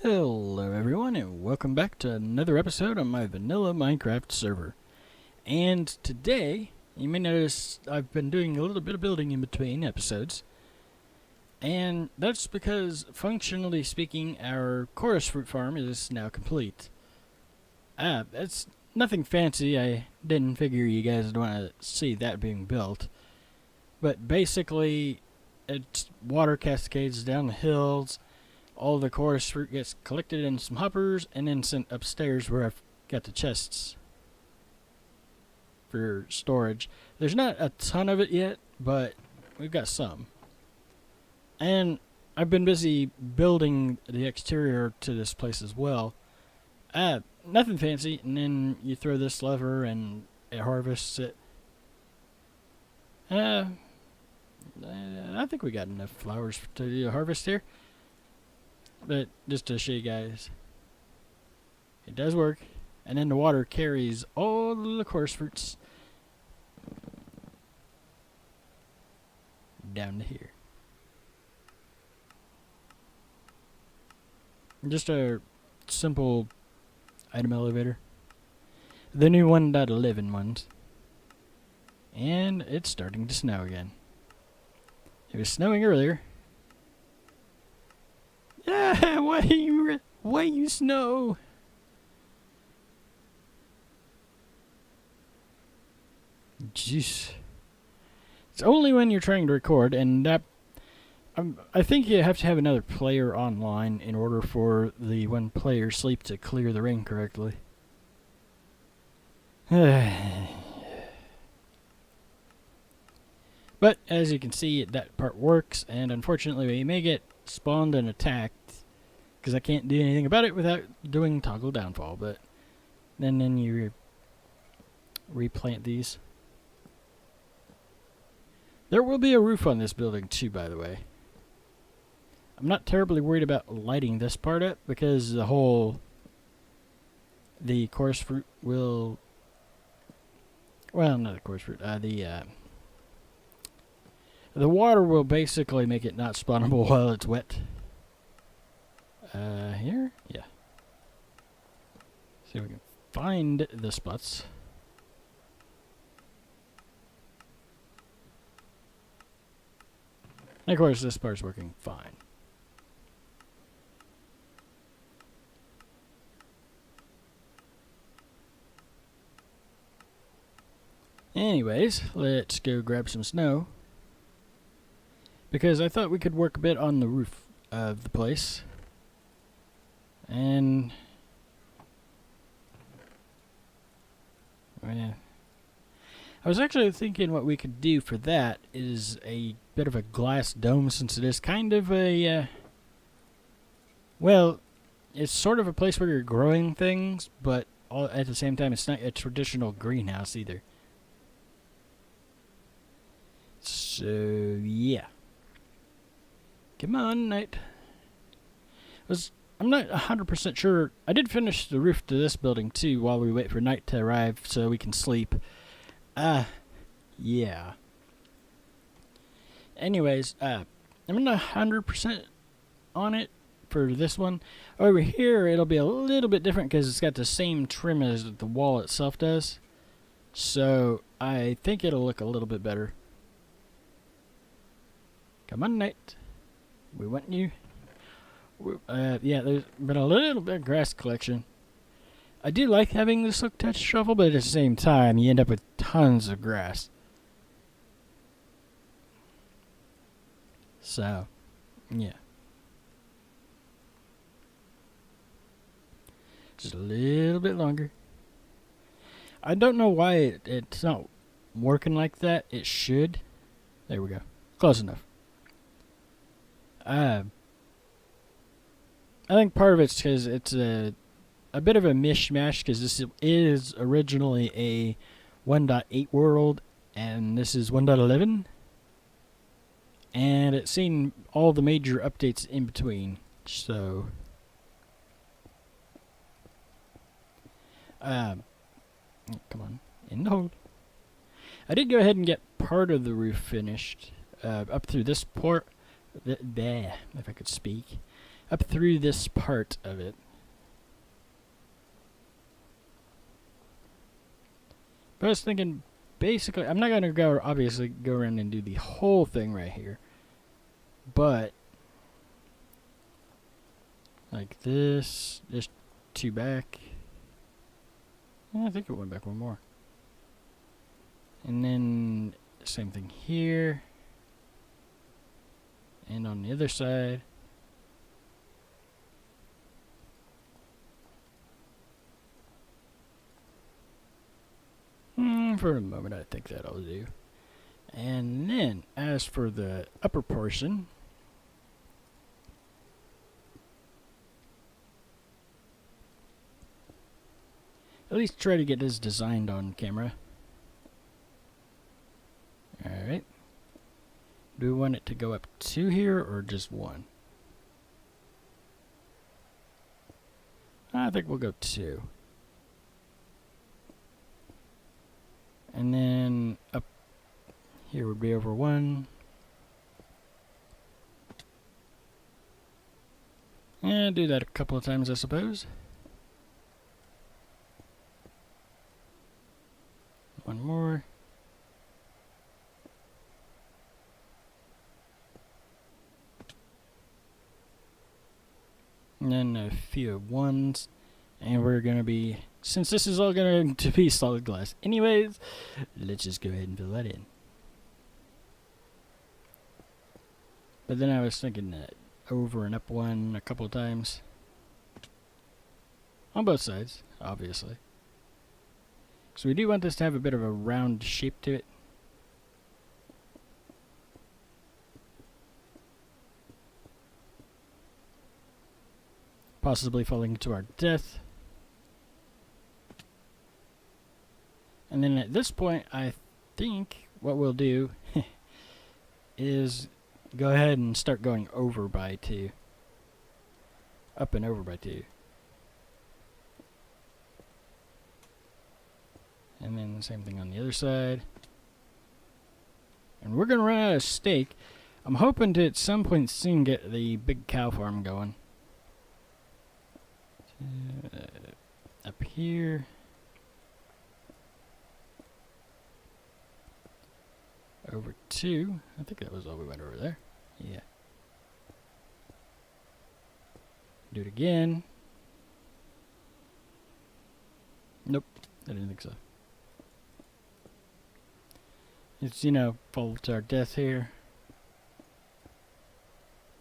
Hello everyone and welcome back to another episode on my vanilla Minecraft server. And today, you may notice I've been doing a little bit of building in between episodes. And that's because, functionally speaking, our chorus fruit farm is now complete. That's nothing fancy. I didn't figure you guys would want to see that being built. But basically, it's water cascades down the hills. All the chorus fruit gets collected in some hoppers and then sent upstairs where I've got the chests for storage. There's not a ton of it yet, but we've got some. And I've been busy building the exterior to this place as well. Nothing fancy, and then you throw this lever and it harvests it. I think we got enough flowers to harvest here. But just to show you guys, it does work. And then the water carries all the chorus fruits down to here. Just a simple item elevator. The new 1.11 ones. And it's starting to snow again. It was snowing earlier. Yeah, why you snow? Jeez. It's only when you're trying to record, and that I think you have to have another player online in order for the one player sleep to clear the rain correctly. But as you can see, that part works, and unfortunately we may get spawned and attacked because I can't do anything about it without doing toggle downfall. But then you replant these. There will be a roof on this building too, by the way. I'm not terribly worried about lighting this part up because the chorus fruit will, well, not the chorus fruit, the water will basically make it not spawnable while it's wet. Here? Yeah. See if we can find the spots. And of course, this part's working fine. Anyways, let's go grab some snow. Because I thought we could work a bit on the roof of the place. And I was actually thinking what we could do for that is a bit of a glass dome, since it is kind of a well, it's sort of a place where you're growing things, but at the same time it's not a traditional greenhouse either. So yeah. Come on, night. I'm not 100% sure. I did finish the roof to this building too while we wait for night to arrive so we can sleep. Yeah. Anyways, I'm not 100% on it for this one. Over here, it'll be a little bit different because it's got the same trim as the wall itself does. So I think it'll look a little bit better. Come on, night. We want you. Yeah, there's been a little bit of grass collection. I do like having the silk touch shovel, but at the same time, you end up with tons of grass. So, yeah. Just a little bit longer. I don't know why it's not working like that. It should. There we go. Close enough. I think part of it's because it's a bit of a mishmash, because this is originally a 1.8 world and this is 1.11, and it's seen all the major updates in between. So come on, in the hole. I did go ahead and get part of the roof finished up through this port. If I could speak. up through this part of it. But I was thinking, basically, I'm not going to go, obviously, go around and do the whole thing right here. But, like this, just 2 back. I think it went back 1 more. And then, same thing here. And on the other side. For the moment, I think that'll do. And then, as for the upper portion, at least try to get this designed on camera. Alright. Do we want it to go up 2 here, or just 1? I think we'll go 2. And then up here would be over 1. And do that a couple of times, I suppose. 1 more. And then a few 1s. And we're going to be, since this is all going to be solid glass anyways, let's just go ahead and fill that in. But then I was thinking that over and up 1 a couple of times. On both sides, obviously. So we do want this to have a bit of a round shape to it. Possibly falling to our death. And then at this point, I think what we'll do is go ahead and start going over by 2. Up and over by 2. And then the same thing on the other side. And we're going to run out of steak. I'm hoping to at some point soon get the big cow farm going. Up here. Over 2. I think that was all we went over there. Yeah. Do it again. Nope. I didn't think so. It's, you know, fall to our death here.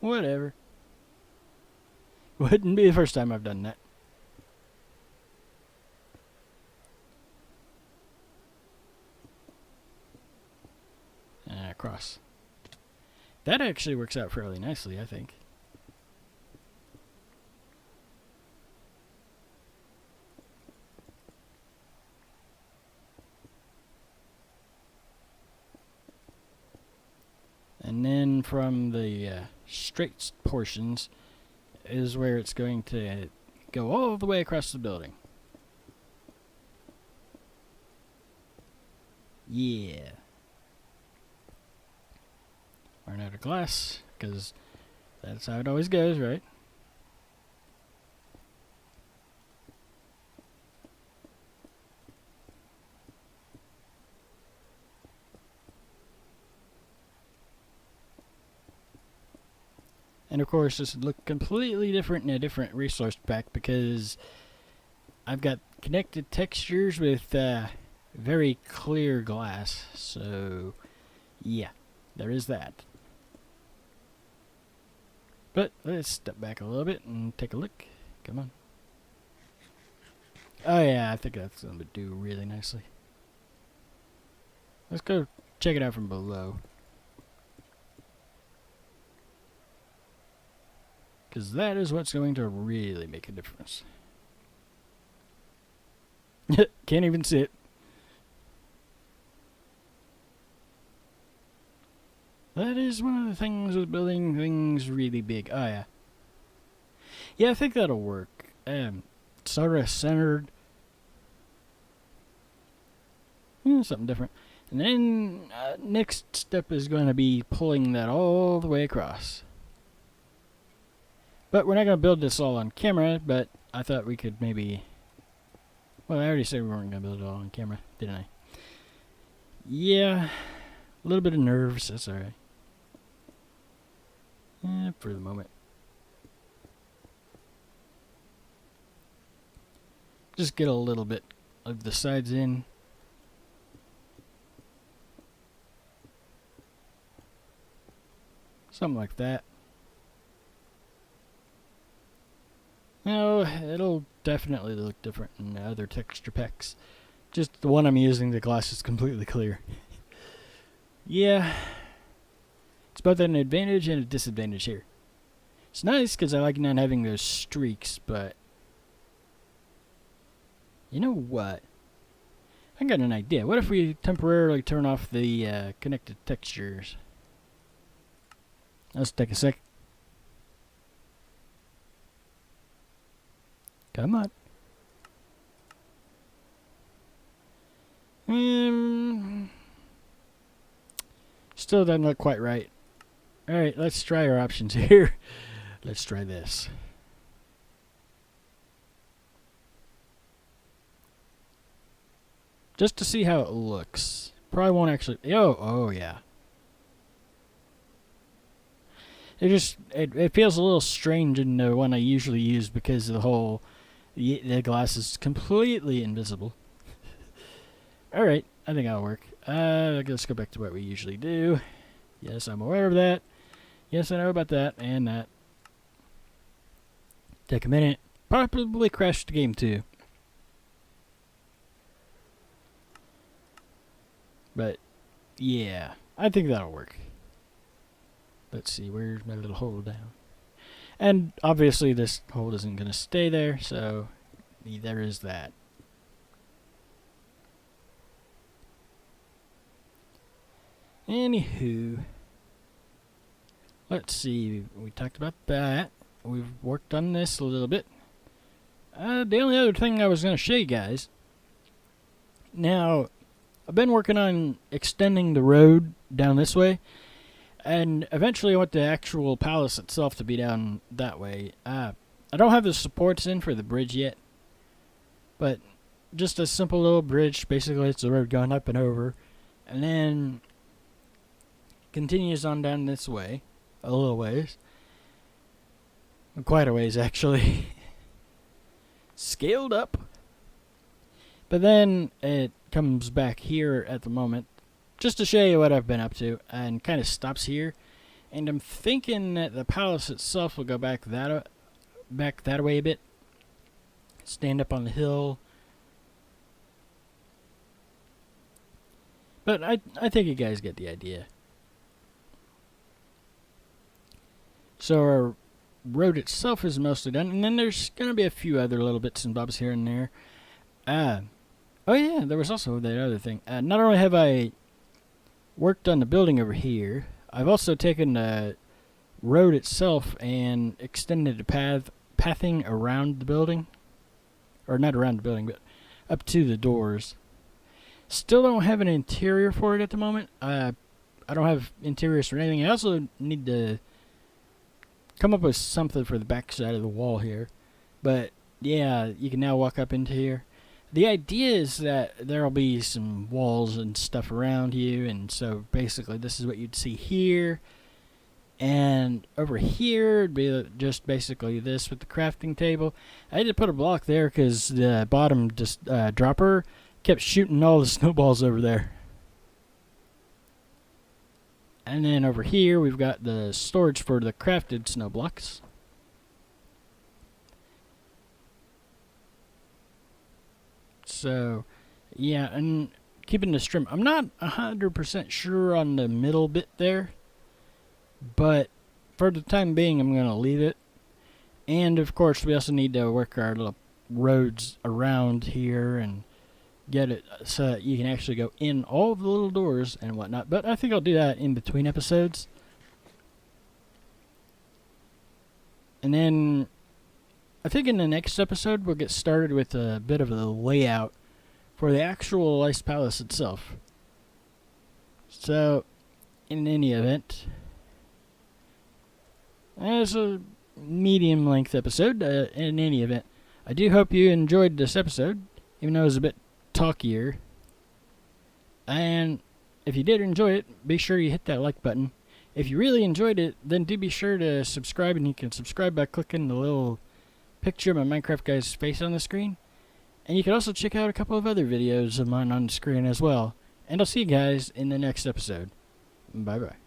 Whatever. Wouldn't be the first time I've done that. Across. That actually works out fairly nicely, I think. And then from the straight portions is where it's going to go all the way across the building. Yeah. Run out of glass, because that's how it always goes, right? And of course, this would look completely different in a different resource pack, because I've got connected textures with very clear glass. So, yeah, there is that. But let's step back a little bit and take a look. Come on. Oh yeah, I think that's going to do really nicely. Let's go check it out from below. Because that is what's going to really make a difference. Can't even see it. That is one of the things with building things really big. Oh, yeah. Yeah, I think that'll work. Sort of centered. Something different. And then, next step is going to be pulling that all the way across. But we're not going to build this all on camera, but I thought we could maybe... Well, I already said we weren't going to build it all on camera, didn't I? Yeah, a little bit of nerves, that's alright. For the moment. Just get a little bit of the sides in. Something like that. No, it'll definitely look different in other texture packs. Just the one I'm using, the glass is completely clear. Yeah. It's both an advantage and a disadvantage here. It's nice because I like not having those streaks, but... You know what? I got an idea. What if we temporarily turn off the connected textures? Let's take a sec. Come on. Still doesn't look quite right. Alright, let's try our options here. Let's try this. Just to see how it looks. Probably won't actually... Oh yeah. It feels a little strange in the one I usually use because the whole... The glass is completely invisible. Alright, I think that'll work. Let's go back to what we usually do. Yes, I'm aware of that. Yes, I know about that and that. Take a minute. Probably crash the game too. But, yeah, I think that'll work. Let's see, where's my little hole down? And obviously this hole isn't going to stay there, so there is that. Anywho, let's see, we talked about that. We've worked on this a little bit. The only other thing I was going to show you guys. Now, I've been working on extending the road down this way. And eventually I want the actual palace itself to be down that way. I don't have the supports in for the bridge yet. But just a simple little bridge. Basically it's the road going up and over. And then continues on down this way. A little ways. Quite a ways actually. Scaled up. But then it comes back here at the moment. Just to show you what I've been up to, and kind of stops here. And I'm thinking that the palace itself will go back that way a bit. Stand up on the hill. But I think you guys get the idea. So our road itself is mostly done, and then there's going to be a few other little bits and bobs here and there. Oh yeah, there was also that other thing. Not only have I worked on the building over here, I've also taken the road itself and extended the pathing around the building. Or not around the building, but up to the doors. Still don't have an interior for it at the moment. I don't have interiors for anything. I also need to come up with something for the back side of the wall here. But yeah, you can now walk up into here. The idea is that there will be some walls and stuff around you, and so basically this is what you'd see here. And over here would be just basically this with the crafting table. I had to put a block there because the bottom dropper kept shooting all the snowballs over there. And then over here we've got the storage for the crafted snow blocks. So, yeah, and keeping the trim. I'm not 100% sure on the middle bit there, but for the time being, I'm going to leave it. And, of course, we also need to work our little roads around here and get it so that you can actually go in all the little doors and whatnot. But I think I'll do that in between episodes. And then I think in the next episode we'll get started with a bit of the layout for the actual Ice Palace itself. So, in any event, there's a medium length episode in any event. I do hope you enjoyed this episode, even though it was a bit talkier. And if you did enjoy it, be sure you hit that like button. If you really enjoyed it, then do be sure to subscribe, and you can subscribe by clicking the little picture of my Minecraft guy's face on the screen. And you can also check out a couple of other videos of mine on the screen as well. And I'll see you guys in the next episode. Bye-bye.